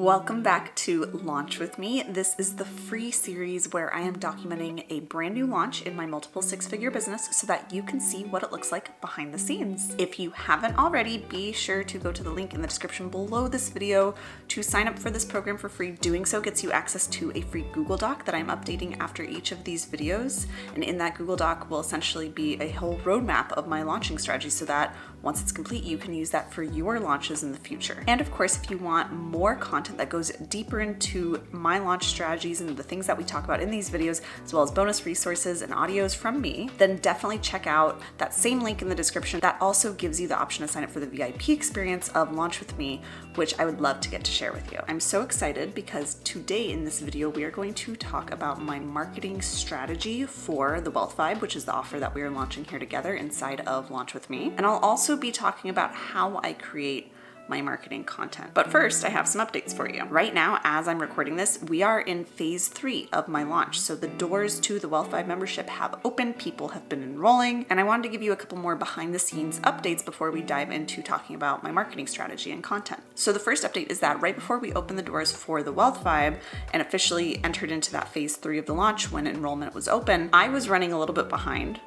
Welcome back to Launch With Me. This is the free series where I am documenting a brand new launch in my multiple six-figure business so that you can see what it looks like behind the scenes. If you haven't already, be sure to go to the link in the description below this video to sign up for this program for free. Doing so gets you access to a free Google Doc that I'm updating after each of these videos. And in that Google Doc will essentially be a whole roadmap of my launching strategy so that once it's complete, you can use that for your launches in the future. And of course, if you want more content that goes deeper into my launch strategies and the things that we talk about in these videos, as well as bonus resources and audios from me, then definitely check out that same link in the description. That also gives you the option to sign up for the VIP experience of Launch With Me, which I would love to get to share with you. I'm so excited because today in this video, we are going to talk about my marketing strategy for the Wealth Vibe, which is the offer that we are launching here together inside of Launch With Me. And I'll also be talking about how I create my marketing content. But first, I have some updates for you. Right now, as I'm recording this, we are in phase 3 of my launch. So the doors to the Wealth Vibe membership have opened, people have been enrolling, and I wanted to give you a couple more behind the scenes updates before we dive into talking about my marketing strategy and content. So the first update is that right before we opened the doors for the Wealth Vibe and officially entered into that phase 3 of the launch when enrollment was open, I was running a little bit behind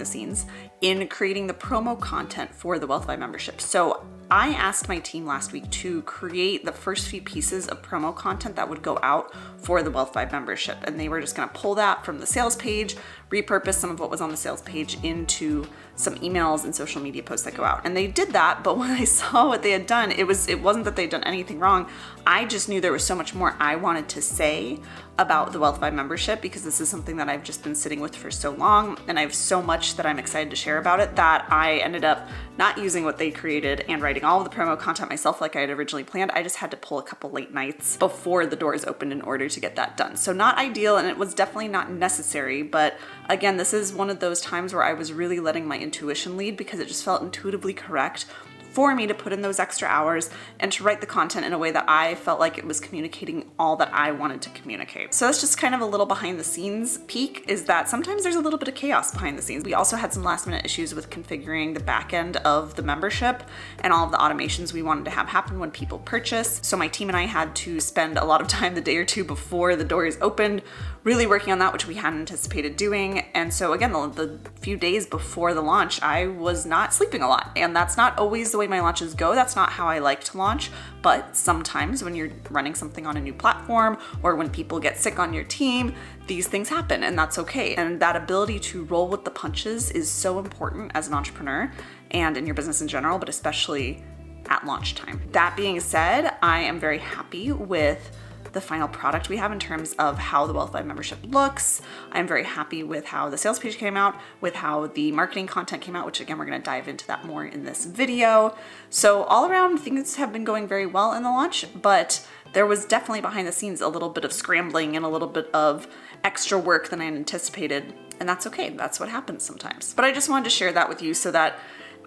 the scenes in creating the promo content for the Wealth Vibe membership. So I asked my team last week to create the first few pieces of promo content that would go out for the Wealth Vibe membership. And they were just gonna pull that from the sales page, repurpose some of what was on the sales page into some emails and social media posts that go out. And they did that, but when I saw what they had done, it wasn't that they'd done anything wrong. I just knew there was so much more I wanted to say about the Wealth Vibe membership because this is something that I've just been sitting with for so long and I have so much that I'm excited to share about it that I ended up not using what they created and writing all of the promo content myself like I had originally planned. I just had to pull a couple late nights before the doors opened in order to get that done. So not ideal, and it was definitely not necessary, but again, this is one of those times where I was really letting my intuition lead because it just felt intuitively correct for me to put in those extra hours and to write the content in a way that I felt like it was communicating all that I wanted to communicate. So that's just kind of a little behind the scenes peek, is that sometimes there's a little bit of chaos behind the scenes. We also had some last minute issues with configuring the back end of the membership and all of the automations we wanted to have happen when people purchase. So my team and I had to spend a lot of time the day or two before the doors opened really working on that, which we hadn't anticipated doing. And so again, the few days before the launch, I was not sleeping a lot. And that's not always the way my launches go. That's not how I like to launch. But sometimes when you're running something on a new platform or when people get sick on your team, these things happen and that's okay. And that ability to roll with the punches is so important as an entrepreneur and in your business in general, but especially at launch time. That being said, I am very happy with the final product we have in terms of how the Wealth Vibe membership looks. I'm very happy with how the sales page came out, with how the marketing content came out, which again, we're gonna dive into that more in this video. So all around, things have been going very well in the launch, but there was definitely behind the scenes a little bit of scrambling and a little bit of extra work than I anticipated, and that's okay. That's what happens sometimes. But I just wanted to share that with you so that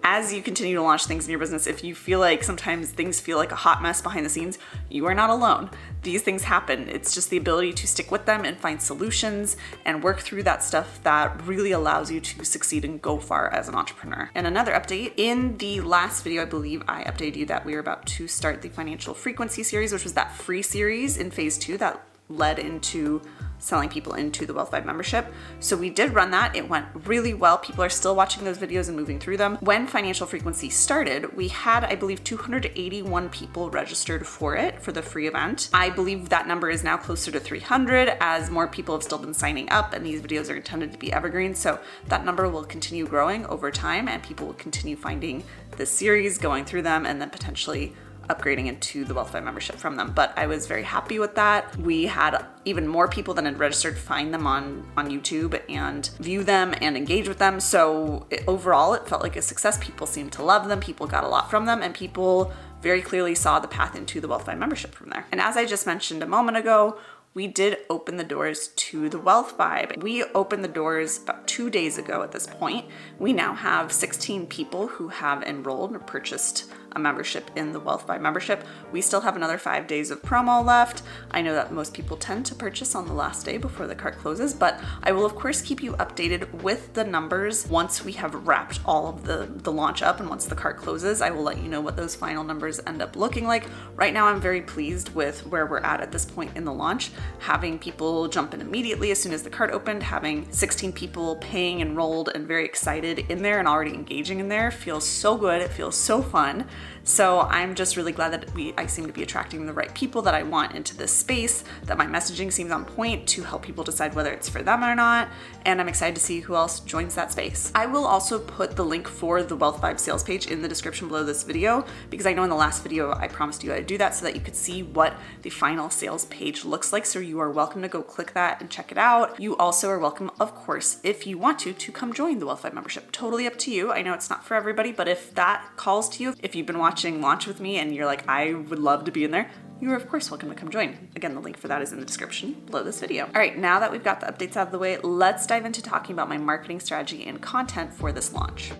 as you continue to launch things in your business, if you feel like sometimes things feel like a hot mess behind the scenes, you are not alone. These things happen. It's just the ability to stick with them and find solutions and work through that stuff that really allows you to succeed and go far as an entrepreneur. And another update, in the last video, I believe I updated you that we were about to start the financial frequency series, which was that free series in phase 2 that led into selling people into the Wealth Vibe membership. So we did run that. It went really well. People are still watching those videos and moving through them. When Financial Frequency started, we had, I believe, 281 people registered for it for the free event. I believe that number is now closer to 300 as more people have still been signing up and these videos are intended to be evergreen. So that number will continue growing over time and people will continue finding this series, going through them, and then potentially upgrading into the Wealth Vibe membership from them. But I was very happy with that. We had even more people than had registered find them on YouTube and view them and engage with them. So overall, it felt like a success. People seemed to love them. People got a lot from them and people very clearly saw the path into the Wealth Vibe membership from there. And as I just mentioned a moment ago, we did open the doors to the Wealth Vibe. We opened the doors about 2 days ago at this point. We now have 16 people who have enrolled or purchased a membership in the Wealth Vibe membership. We still have another 5 days of promo left. I know that most people tend to purchase on the last day before the cart closes, but I will of course keep you updated with the numbers once we have wrapped all of the launch up, and once the cart closes, I will let you know what those final numbers end up looking like. Right now, I'm very pleased with where we're at this point in the launch, having people jump in immediately as soon as the cart opened, having 16 people paying, enrolled, and very excited in there and already engaging in there feels so good. It feels so fun. So I'm just really glad that I seem to be attracting the right people that I want into this space, that my messaging seems on point to help people decide whether it's for them or not, and I'm excited to see who else joins that space. I will also put the link for the Wealth Vibe sales page in the description below this video, because I know in the last video I promised you I'd do that so that you could see what the final sales page looks like, so you are welcome to go click that and check it out. You also are welcome, of course, if you want to come join the Wealth Vibe membership. Totally up to you. I know it's not for everybody, but if that calls to you, if you've been watching Launch with me and you're like, I would love to be in there, you are of course welcome to come join. Again, the link for that is in the description below this video. All right, now that we've got the updates out of the way, let's dive into talking about my marketing strategy and content for this launch.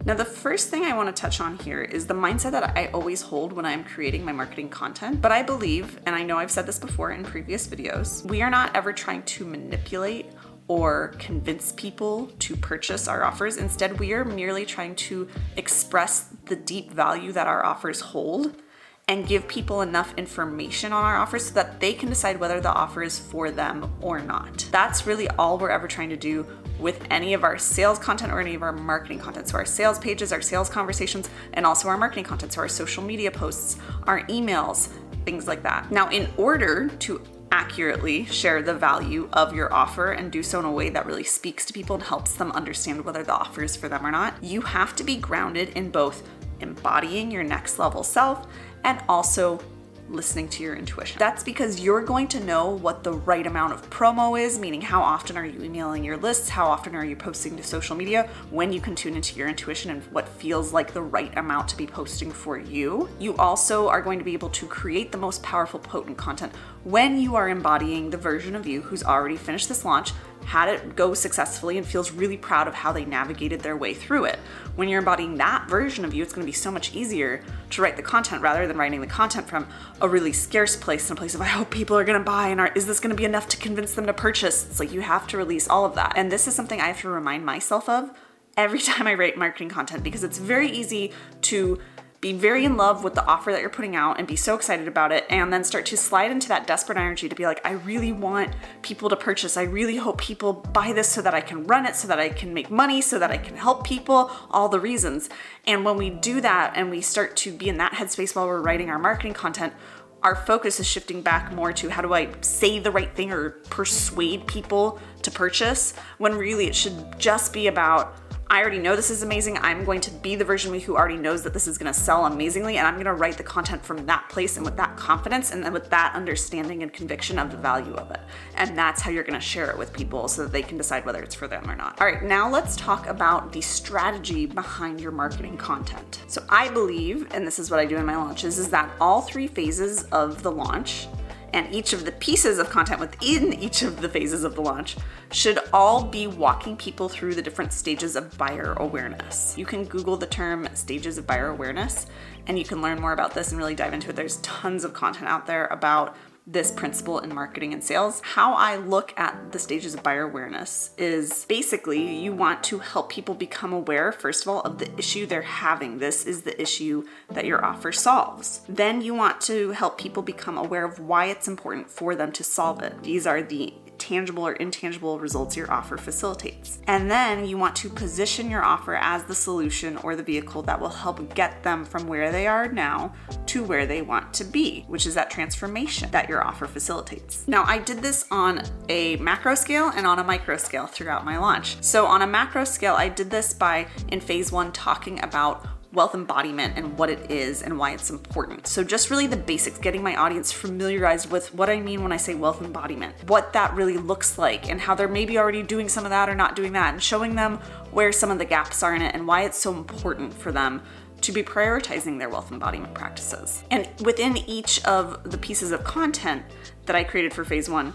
Now, the first thing I want to touch on here is the mindset that I always hold when I'm creating my marketing content. But I believe, and I know I've said this before in previous videos, we are not ever trying to manipulate or convince people to purchase our offers. Instead, we are merely trying to express the deep value that our offers hold and give people enough information on our offers so that they can decide whether the offer is for them or not. That's really all we're ever trying to do with any of our sales content or any of our marketing content. So our sales pages, our sales conversations, and also our marketing content. So our social media posts, our emails, things like that. Now, in order to accurately share the value of your offer and do so in a way that really speaks to people and helps them understand whether the offer is for them or not, you have to be grounded in both embodying your next level self and also listening to your intuition. That's because you're going to know what the right amount of promo is, meaning how often are you emailing your lists, how often are you posting to social media, when you can tune into your intuition and what feels like the right amount to be posting for you. You also are going to be able to create the most powerful, potent content when you are embodying the version of you who's already finished this launch, had it go successfully, and feels really proud of how they navigated their way through it. When you're embodying that version of you, it's going to be so much easier to write the content rather than writing the content from a really scarce place, in a place of, I hope people are going to buy, and is this going to be enough to convince them to purchase? It's like you have to release all of that. And this is something I have to remind myself of every time I write marketing content, because it's very easy to be very in love with the offer that you're putting out and be so excited about it, and then start to slide into that desperate energy to be like, I really want people to purchase. I really hope people buy this so that I can run it, so that I can make money, so that I can help people, all the reasons. And when we do that and we start to be in that headspace while we're writing our marketing content, our focus is shifting back more to how do I say the right thing or persuade people to purchase, when really it should just be about, I already know this is amazing. I'm going to be the version of me who already knows that this is going to sell amazingly, and I'm going to write the content from that place and with that confidence and then with that understanding and conviction of the value of it. And that's how you're going to share it with people so that they can decide whether it's for them or not. All right, now let's talk about the strategy behind your marketing content. So I believe, and this is what I do in my launches, is that all 3 phases of the launch and each of the pieces of content within each of the phases of the launch should all be walking people through the different stages of buyer awareness. You can Google the term stages of buyer awareness and you can learn more about this and really dive into it. There's tons of content out there about this principle in marketing and sales. How I look at the stages of buyer awareness is basically you want to help people become aware, first of all, of the issue they're having. This is the issue that your offer solves. Then you want to help people become aware of why it's important for them to solve it. These are the tangible or intangible results your offer facilitates. And then you want to position your offer as the solution or the vehicle that will help get them from where they are now to where they want to be, which is that transformation that your offer facilitates. Now, I did this on a macro scale and on a micro scale throughout my launch. So on a macro scale, I did this by, in phase 1, talking about wealth embodiment and what it is and why it's important. So just really the basics, getting my audience familiarized with what I mean when I say wealth embodiment, what that really looks like and how they're maybe already doing some of that or not doing that, and showing them where some of the gaps are in it and why it's so important for them to be prioritizing their wealth embodiment practices. And within each of the pieces of content that I created for phase 1,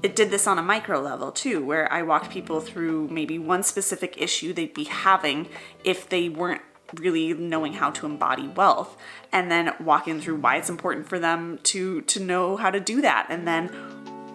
it did this on a micro level too, where I walked people through maybe one specific issue they'd be having if they weren't really knowing how to embody wealth, and then walking through why it's important for them to know how to do that, and then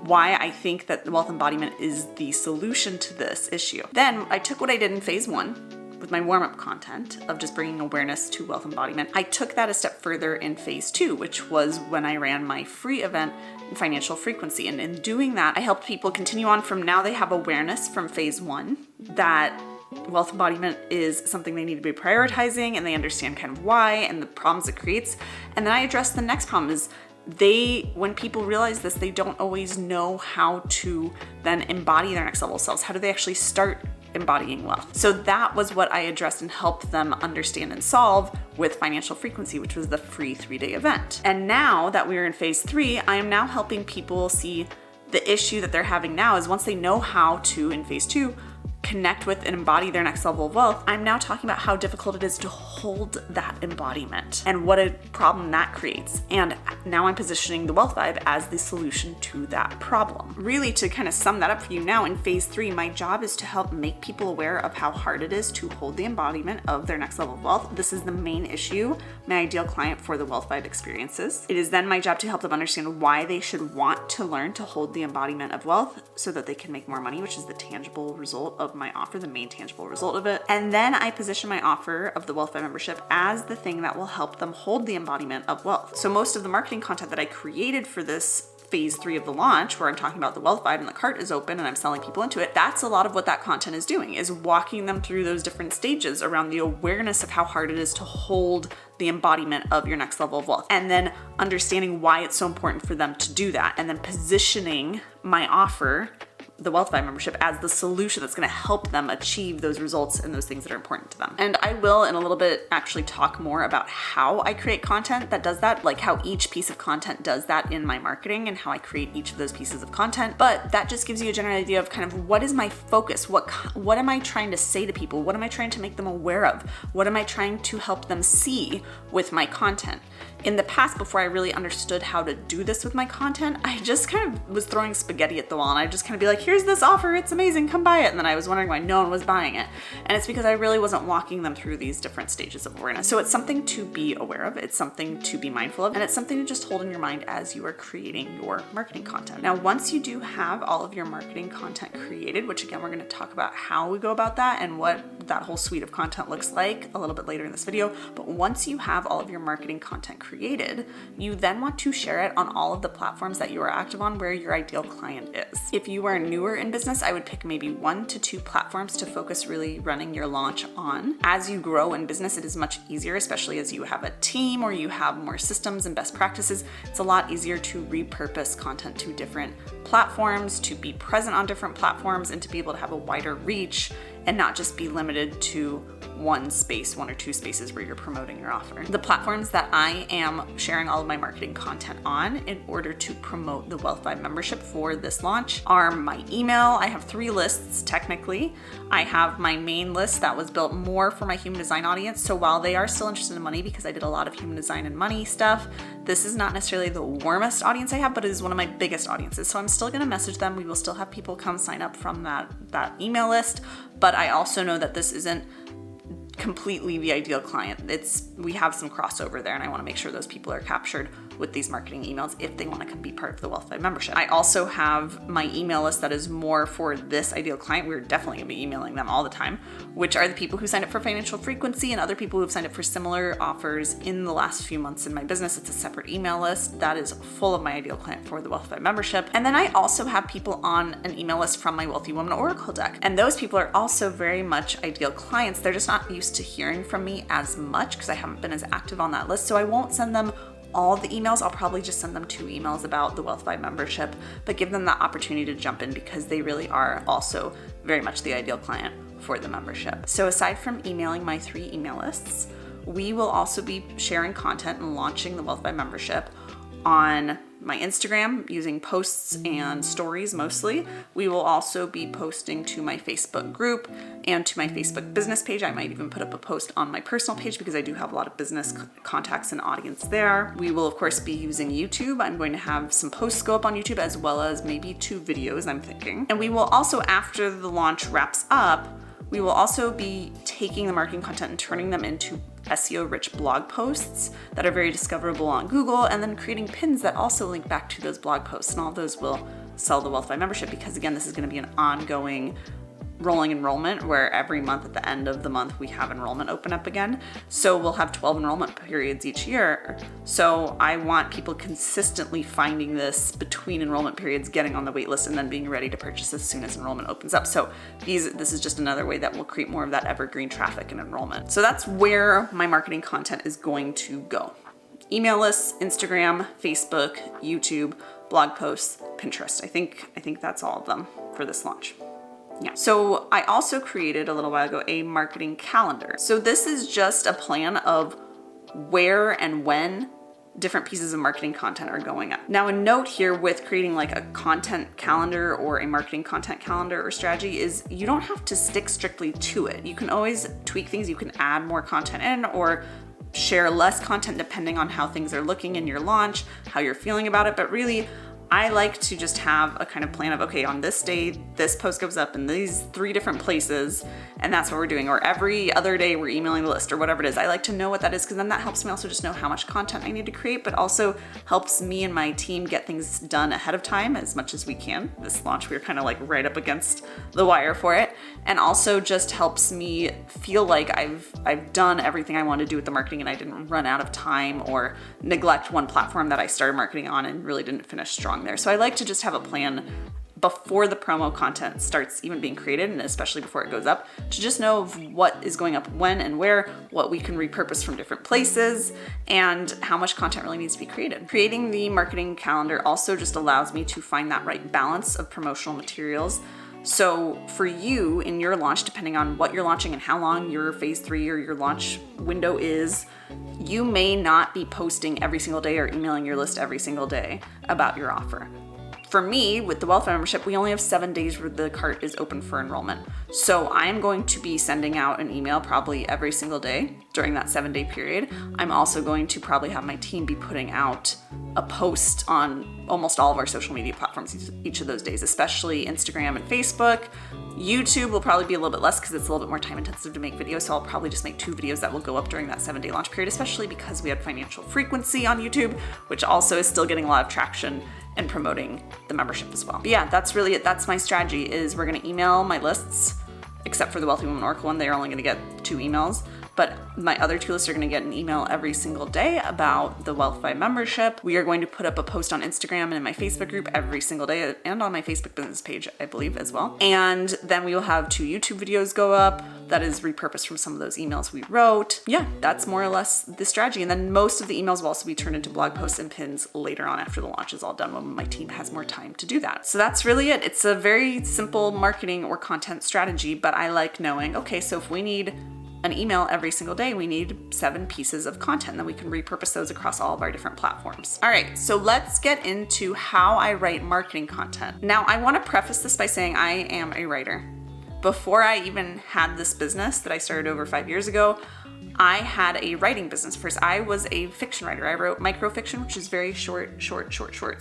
why I think that the wealth embodiment is the solution to this issue. Then I took what I did in phase 1 with my warm-up content of just bringing awareness to wealth embodiment. I took that a step further in phase 2, which was when I ran my free event in financial frequency. And in doing that, I helped people continue on from now they have awareness from phase 1 that wealth embodiment is something they need to be prioritizing, and they understand kind of why and the problems it creates. And then I addressed the next problem is when people realize this, they don't always know how to then embody their next level selves. How do they actually start embodying wealth? So that was what I addressed and helped them understand and solve with Financial Frequency, which was the free 3-day event. And now that we're in phase 3, I am now helping people see the issue that they're having now is once they know how to, in phase 2, connect with and embody their next level of wealth, I'm now talking about how difficult it is to hold that embodiment and what a problem that creates. And now I'm positioning the Wealth Vibe as the solution to that problem. Really, to kind of sum that up for you now, in phase 3, my job is to help make people aware of how hard it is to hold the embodiment of their next level of wealth. This is the main issue my ideal client for the Wealth Vibe experiences. It is then my job to help them understand why they should want to learn to hold the embodiment of wealth so that they can make more money, which is the tangible result of my offer, the main tangible result of it. And then I position my offer of the Wealth Vibe membership as the thing that will help them hold the embodiment of wealth. So most of the marketing content that I created for this phase 3 of the launch, where I'm talking about the Wealth Vibe and the cart is open and I'm selling people into it, that's a lot of what that content is doing, is walking them through those different stages around the awareness of how hard it is to hold the embodiment of your next level of wealth, and then understanding why it's so important for them to do that, and then positioning my offer, the Wealth Vibe membership, as the solution that's going to help them achieve those results and those things that are important to them. And I will in a little bit actually talk more about how I create content that does that, like how each piece of content does that in my marketing and how I create each of those pieces of content. But that just gives you a general idea of kind of what is my focus? What am I trying to say to people? What am I trying to make them aware of? What am I trying to help them see with my content? In the past, before I really understood how to do this with my content, I just kind of was throwing spaghetti at the wall, and I'd just kind of be like, here's this offer, it's amazing, come buy it. And then I was wondering why no one was buying it. And it's because I really wasn't walking them through these different stages of awareness. So it's something to be aware of, it's something to be mindful of, and it's something to just hold in your mind as you are creating your marketing content. Now, once you do have all of your marketing content created, which again, we're going to talk about how we go about that and what that whole suite of content looks like a little bit later in this video. But once you have all of your marketing content created, you then want to share it on all of the platforms that you are active on where your ideal client is. If you are newer in business, I would pick maybe 1 to 2 platforms to focus really running your launch on. As you grow in business, it is much easier, especially as you have a team or you have more systems and best practices. It's a lot easier to repurpose content to different platforms, to be present on different platforms, and to be able to have a wider reach and not just be limited to one or 2 spaces where you're promoting your offer. The platforms that I am sharing all of my marketing content on in order to promote the Wealth Vibe membership for this launch are my email. I have 3 lists technically. I have my main list that was built more for my human design audience. So while they are still interested in money, because I did a lot of human design and money stuff, this is not necessarily the warmest audience I have, but it is one of my biggest audiences. So I'm still going to message them. We will still have people come sign up from that email list. But I also know that this isn't completely the ideal client. We have some crossover there, and I want to make sure those people are captured with these marketing emails if they want to be part of the Wealth Vibe membership. I also have my email list that is more for this ideal client. We're definitely going to be emailing them all the time, which are the people who signed up for Financial Frequency and other people who have signed up for similar offers in the last few months in my business. It's a separate email list that is full of my ideal client for the Wealth Vibe membership. And then I also have people on an email list from my Wealthy Woman Oracle deck. And those people are also very much ideal clients. They're just not used to hearing from me as much because I haven't been as active on that list. So I won't send them all the emails. I'll probably just send them 2 emails about the Wealth Vibe membership, but give them the opportunity to jump in because they really are also very much the ideal client for the membership. So aside from emailing my 3 email lists, we will also be sharing content and launching the Wealth Vibe membership on my Instagram using posts and stories mostly. We will also be posting to my Facebook group and to my Facebook business page. I might even put up a post on my personal page because I do have a lot of business contacts and audience there. We will of course be using YouTube. I'm going to have some posts go up on YouTube as well as maybe 2 videos, I'm thinking. And we will also, after the launch wraps up, we will also be taking the marketing content and turning them into SEO-rich blog posts that are very discoverable on Google, and then creating pins that also link back to those blog posts. And all of those will sell the Wealthify membership, because again, this is going to be an ongoing rolling enrollment where every month at the end of the month we have enrollment open up again. So we'll have 12 enrollment periods each year. So I want people consistently finding this between enrollment periods, getting on the wait list, and then being ready to purchase as soon as enrollment opens up. So this is just another way that will create more of that evergreen traffic and enrollment. So that's where my marketing content is going to go. Email lists, Instagram, Facebook, YouTube, blog posts, Pinterest. I think that's all of them for this launch. Yeah. So I also created a little while ago a marketing calendar. So this is just a plan of where and when different pieces of marketing content are going up. Now, a note here with creating like a content calendar or a marketing content calendar or strategy is you don't have to stick strictly to it. You can always tweak things. You can add more content in or share less content depending on how things are looking in your launch, how you're feeling about it. But really, I like to just have a kind of plan of, okay, on this day, this post goes up in these 3 different places, and that's what we're doing. Or every other day we're emailing the list or whatever it is. I like to know what that is, because then that helps me also just know how much content I need to create, but also helps me and my team get things done ahead of time as much as we can. This launch, we were kind of like right up against the wire for it. And also just helps me feel like I've done everything I want to do with the marketing and I didn't run out of time or neglect one platform that I started marketing on and really didn't finish strong there. So I like to just have a plan before the promo content starts even being created, and especially before it goes up, to just know what is going up when and where, what we can repurpose from different places, and how much content really needs to be created. Creating the marketing calendar also just allows me to find that right balance of promotional materials. So for you in your launch, depending on what you're launching and how long your phase 3 or your launch window is, you may not be posting every single day or emailing your list every single day about your offer. For me, with the Wealthify membership, we only have 7 days where the cart is open for enrollment. So I'm going to be sending out an email probably every single day during that 7-day period. I'm also going to probably have my team be putting out a post on almost all of our social media platforms each of those days, especially Instagram and Facebook. YouTube will probably be a little bit less because it's a little bit more time intensive to make videos. So I'll probably just make 2 videos that will go up during that 7-day launch period, especially because we had financial frequency on YouTube, which also is still getting a lot of traction and promoting the membership as well. But yeah, that's really it. That's my strategy is we're going to email my lists, except for the Wealthy Woman Oracle one. They're only going to get 2 emails. But my other 2 lists are going to get an email every single day about the Wealthify membership. We are going to put up a post on Instagram and in my Facebook group every single day, and on my Facebook business page, I believe, as well. And then we will have 2 YouTube videos go up that is repurposed from some of those emails we wrote. Yeah, that's more or less the strategy. And then most of the emails will also be turned into blog posts and pins later on after the launch is all done, when my team has more time to do that. So that's really it. It's a very simple marketing or content strategy, but I like knowing, okay, so if we need an email every single day, we need 7 pieces of content, then we can repurpose those across all of our different platforms. All right, so let's get into how I write marketing content. Now, I want to preface this by saying I am a writer. Before I even had this business that I started over 5 years ago, I had a writing business. First, I was a fiction writer. I wrote microfiction, which is very short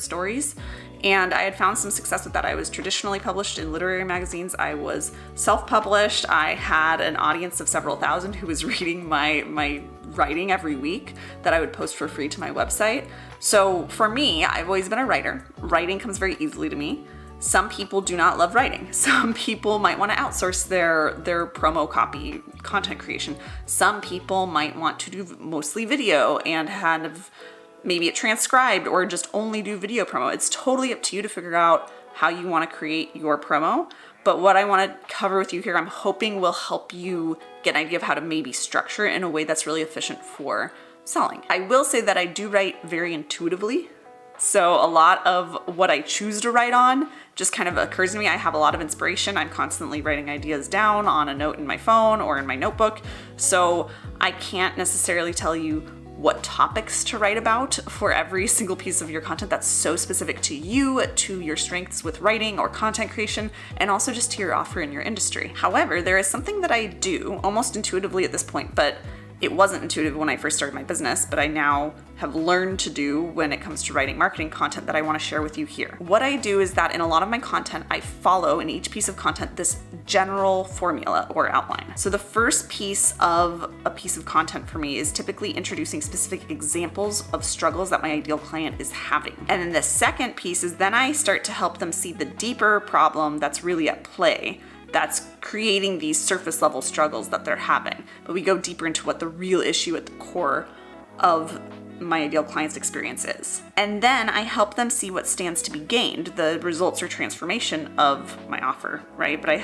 stories. And I had found some success with that. I was traditionally published in literary magazines. I was self-published. I had an audience of several thousand who was reading my writing every week that I would post for free to my website. So for me, I've always been a writer. Writing comes very easily to me. Some people do not love writing. Some people might want to outsource their promo copy content creation. Some people might want to do mostly video and have maybe it transcribed or just only do video promo. It's totally up to you to figure out how you want to create your promo. But what I want to cover with you here, I'm hoping will help you get an idea of how to maybe structure it in a way that's really efficient for selling. I will say that I do write very intuitively. So a lot of what I choose to write on just kind of occurs to me. I have a lot of inspiration. I'm constantly writing ideas down on a note in my phone or in my notebook. So I can't necessarily tell you what topics to write about for every single piece of your content that's so specific to you, to your strengths with writing or content creation, and also just to your offer in your industry. However, there is something that I do almost intuitively at this point, but it wasn't intuitive when I first started my business, but I now have learned to do when it comes to writing marketing content that I want to share with you here. What I do is that in a lot of my content, I follow in each piece of content this general formula or outline. So the first piece of a piece of content for me is typically introducing specific examples of struggles that my ideal client is having. And then the second piece is then I start to help them see the deeper problem that's really at play, that's creating these surface level struggles that they're having. But we go deeper into what the real issue at the core of my ideal client's experience is. And then I help them see what stands to be gained, the results or transformation of my offer, right? But I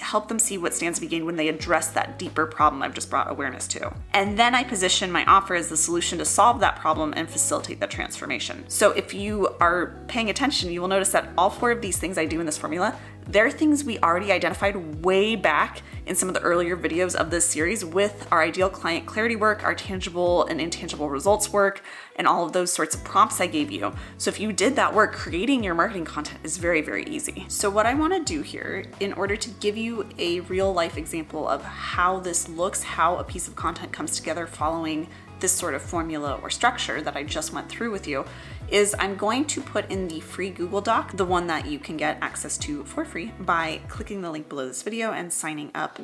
help them see what stands to be gained when they address that deeper problem I've just brought awareness to. And then I position my offer as the solution to solve that problem and facilitate that transformation. So if you are paying attention, you will notice that all 4 of these things I do in this formula, they're things we already identified way back in some of the earlier videos of this series with our ideal client clarity work, our tangible and intangible results work, and all of those sorts of prompts I gave you. So if you did that work, creating your marketing content is very, very easy. So what I want to do here, in order to give you a real life example of how this looks, how a piece of content comes together following this sort of formula or structure that I just went through with you, is I'm going to put in the free Google Doc, the one that you can get access to for free by clicking the link below this video and signing up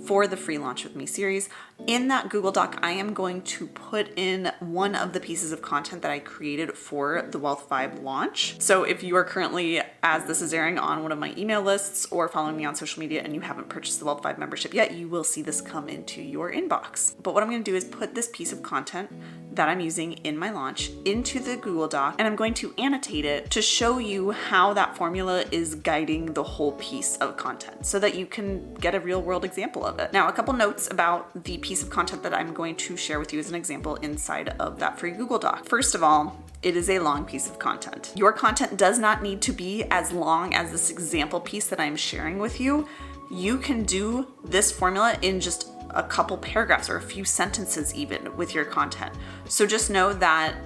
for the free Launch With Me series. In that Google Doc, I am going to put in one of the pieces of content that I created for the Wealth Vibe launch. So if you are currently, as this is airing, on one of my email lists or following me on social media and you haven't purchased the Wealth Vibe membership yet, you will see this come into your inbox. But what I'm going to do is put this piece of content that I'm using in my launch into the Google Doc, and I'm going to annotate it to show you how that formula is guiding the whole piece of content so that you can get a real world example of it. Now, a couple notes about the piece of content that I'm going to share with you as an example inside of that free Google Doc. First of all, it is a long piece of content. Your content does not need to be as long as this example piece that I'm sharing with you. You can do this formula in just a couple paragraphs or a few sentences even with your content. So just know that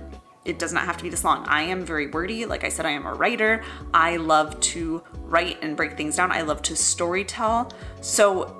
it does not have to be this long. I am very wordy. Like I said, I am a writer. I love to write and break things down. I love to storytell. So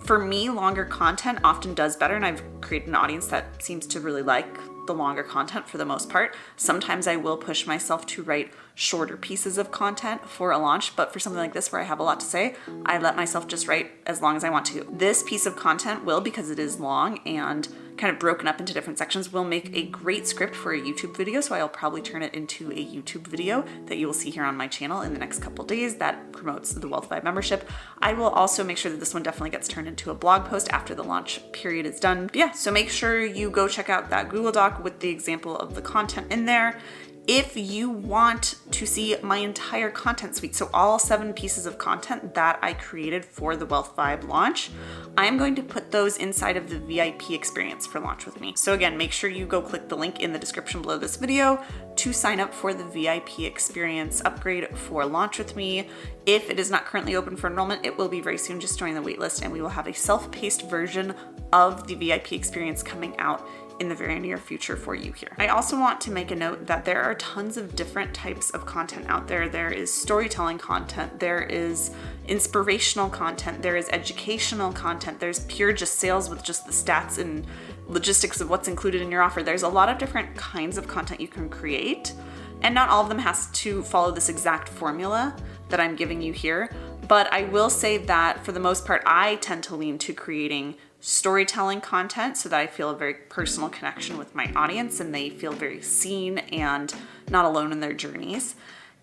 for me, longer content often does better, and I've created an audience that seems to really like the longer content for the most part. Sometimes I will push myself to write shorter pieces of content for a launch, but for something like this where I have a lot to say, I let myself just write as long as I want to. This piece of content will, because it is long and kind of broken up into different sections, will make a great script for a YouTube video, so I'll probably turn it into a YouTube video that you will see here on my channel in the next couple days that promotes the Wealth Vibe membership. I will also make sure that this one definitely gets turned into a blog post after the launch period is done. But yeah, so make sure you go check out that Google Doc with the example of the content in there. If you want to see my entire content suite, so all 7 pieces of content that I created for the Wealth Vibe launch, I'm going to put those inside of the VIP experience for Launch With Me. So again, make sure you go click the link in the description below this video to sign up for the VIP experience upgrade for Launch With Me. If it is not currently open for enrollment, it will be very soon. Just join the waitlist and we will have a self-paced version of the VIP experience coming out in the very near future for you here. I also want to make a note that there are tons of different types of content out there. There is storytelling content, there is inspirational content, there is educational content, there's pure just sales with just the stats and logistics of what's included in your offer. There's a lot of different kinds of content you can create, and not all of them has to follow this exact formula that I'm giving you here. But I will say that for the most part, I tend to lean to creating storytelling content so that I feel a very personal connection with my audience and they feel very seen and not alone in their journeys.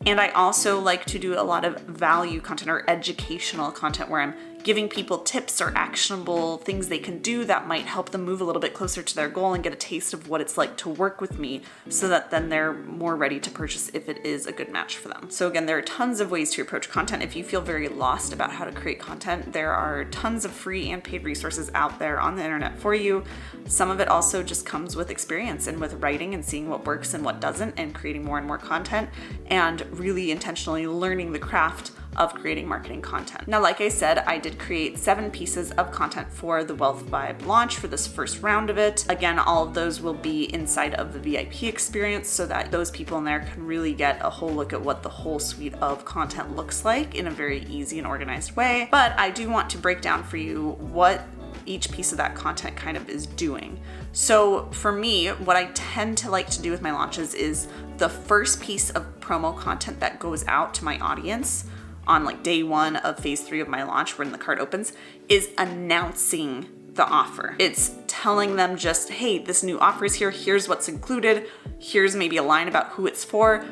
And I also like to do a lot of value content or educational content where I'm giving people tips or actionable things they can do that might help them move a little bit closer to their goal and get a taste of what it's like to work with me so that then they're more ready to purchase if it is a good match for them. So again, there are tons of ways to approach content. If you feel very lost about how to create content, there are tons of free and paid resources out there on the internet for you. Some of it also just comes with experience and with writing and seeing what works and what doesn't and creating more and more content and really intentionally learning the craft of creating marketing content. Now, like I said, I did create 7 pieces of content for the Wealth Vibe launch for this first round of it. Again, all of those will be inside of the VIP experience so that those people in there can really get a whole look at what the whole suite of content looks like in a very easy and organized way. But I do want to break down for you what each piece of that content kind of is doing. So for me, what I tend to like to do with my launches is the first piece of promo content that goes out to my audience on like day 1 of phase 3 of my launch, when the cart opens, is announcing the offer. It's telling them just, hey, this new offer is here. Here's what's included. Here's maybe a line about who it's for.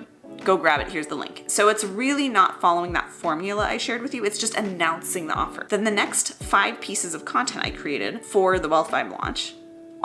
Go grab it. Here's the link. So it's really not following that formula I shared with you. It's just announcing the offer. Then the next 5 pieces of content I created for the Wealth Vibe launch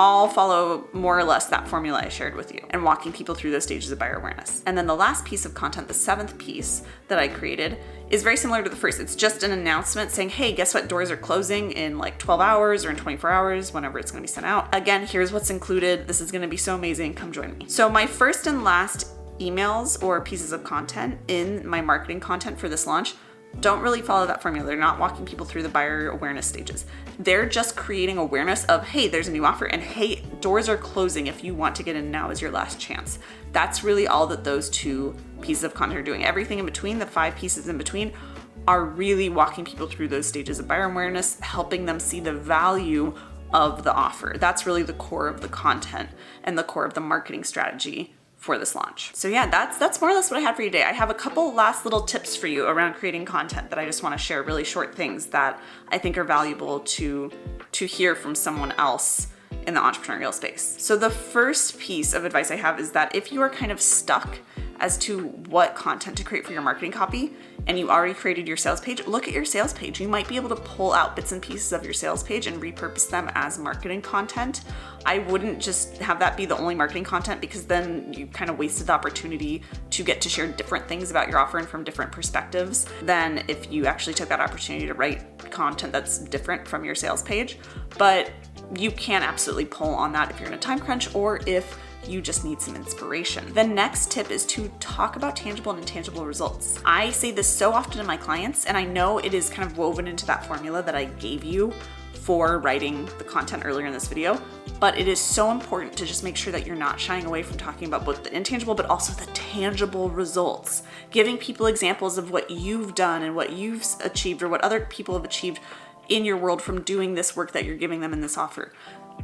all follow more or less that formula I shared with you and walking people through those stages of buyer awareness. And then the last piece of content, the 7th piece that I created, is very similar to the first. It's just an announcement saying, hey, guess what? Doors are closing in like 12 hours or in 24 hours, whenever it's gonna be sent out. Again, here's what's included. This is gonna be so amazing. Come join me. So my first and last emails or pieces of content in my marketing content for this launch don't really follow that formula. They're not walking people through the buyer awareness stages. They're just creating awareness of, hey, there's a new offer, and hey, doors are closing. If you want to get in, now is your last chance. That's really all that those 2 pieces of content are doing. Everything in between, the 5 pieces in between, are really walking people through those stages of buyer awareness, helping them see the value of the offer. That's really the core of the content and the core of the marketing strategy for this launch. So yeah, that's more or less what I had for you today. I have a couple last little tips for you around creating content that I just want to share, really short things that I think are valuable to hear from someone else in the entrepreneurial space. So the first piece of advice I have is that if you are kind of stuck as to what content to create for your marketing copy, and you already created your sales page, look at your sales page. You might be able to pull out bits and pieces of your sales page and repurpose them as marketing content. I wouldn't just have that be the only marketing content, because then you kind of wasted the opportunity to get to share different things about your offer and from different perspectives than if you actually took that opportunity to write content that's different from your sales page. But you can absolutely pull on that if you're in a time crunch or if you just need some inspiration. The next tip is to talk about tangible and intangible results. I say this so often to my clients, and I know it is kind of woven into that formula that I gave you for writing the content earlier in this video, but it is so important to just make sure that you're not shying away from talking about both the intangible but also the tangible results. Giving people examples of what you've done and what you've achieved or what other people have achieved in your world from doing this work that you're giving them in this offer.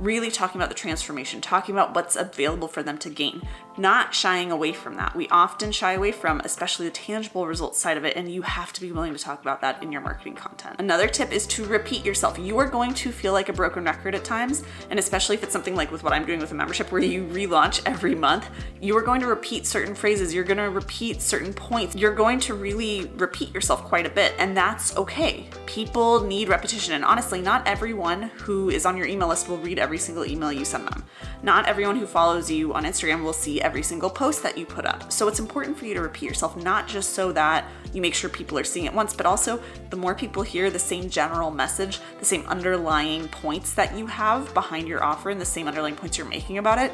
Really talking about the transformation, talking about what's available for them to gain, not shying away from that. We often shy away from, especially the tangible results side of it, and you have to be willing to talk about that in your marketing content. Another tip is to repeat yourself. You are going to feel like a broken record at times, and especially if it's something like with what I'm doing with a membership where you relaunch every month, you are going to repeat certain phrases, you're going to repeat certain points, you're going to really repeat yourself quite a bit, and that's okay. People need repetition, and honestly, not everyone who is on your email list will read every single email you send them. Not everyone who follows you on Instagram will see every single post that you put up. So it's important for you to repeat yourself, not just so that you make sure people are seeing it once, but also the more people hear the same general message, the same underlying points that you have behind your offer and the same underlying points you're making about it,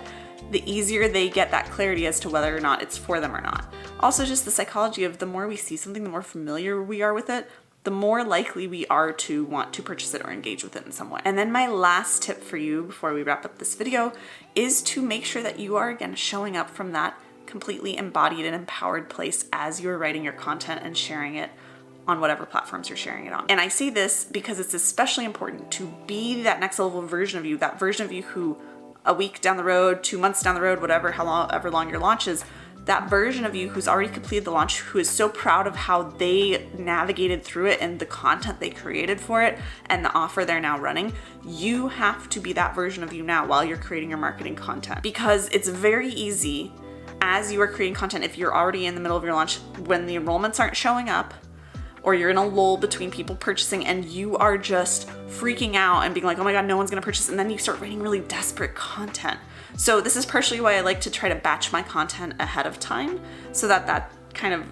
the easier they get that clarity as to whether or not it's for them or not. Also, just the psychology of the more we see something, the more familiar we are with it, the more likely we are to want to purchase it or engage with it in some way. And then my last tip for you before we wrap up this video is to make sure that you are, again, showing up from that completely embodied and empowered place as you're writing your content and sharing it on whatever platforms you're sharing it on. And I say this because it's especially important to be that next level version of you, that version of you who a week down the road, 2 months down the road, however long your launch is, that version of you who's already completed the launch, who is so proud of how they navigated through it and the content they created for it and the offer they're now running. You have to be that version of you now while you're creating your marketing content, because it's very easy as you are creating content, if you're already in the middle of your launch, when the enrollments aren't showing up, or you're in a lull between people purchasing and you are just freaking out and being like, oh my God, no one's gonna purchase. And then you start writing really desperate content. So this is partially why I like to try to batch my content ahead of time so that that kind of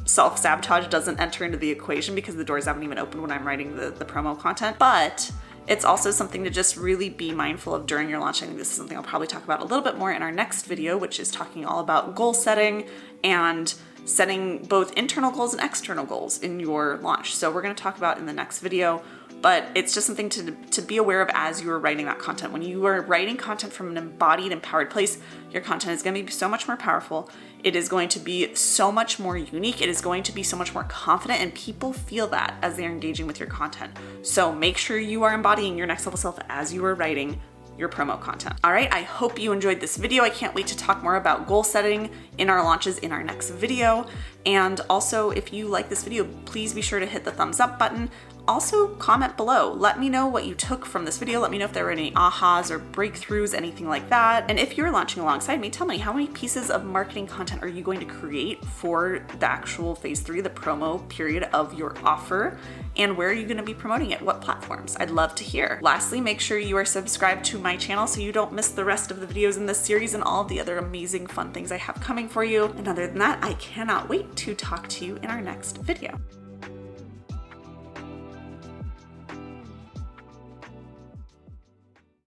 self-sabotage doesn't enter into the equation, because the doors haven't even opened when I'm writing the promo content. But it's also something to just really be mindful of during your launch. I think this is something I'll probably talk about a little bit more in our next video, which is talking all about goal setting and setting both internal goals and external goals in your launch. So we're going to talk about in the next video, but it's just something to be aware of as you are writing that content. When you are writing content from an embodied, empowered place, your content is going to be so much more powerful. It is going to be so much more unique. It is going to be so much more confident, and people feel that as they're engaging with your content. So make sure you are embodying your next level self as you are writing your promo content. All right, I hope you enjoyed this video. I can't wait to talk more about goal setting in our launches in our next video. And also, if you like this video, please be sure to hit the thumbs up button. Also, comment below. Let me know what you took from this video. Let me know if there were any ahas or breakthroughs, anything like that. And if you're launching alongside me, tell me how many pieces of marketing content are you going to create for the actual phase 3, the promo period of your offer, and where are you going to be promoting it? What platforms? I'd love to hear. Lastly, make sure you are subscribed to my channel so you don't miss the rest of the videos in this series and all of the other amazing fun things I have coming for you. And other than that, I cannot wait to talk to you in our next video.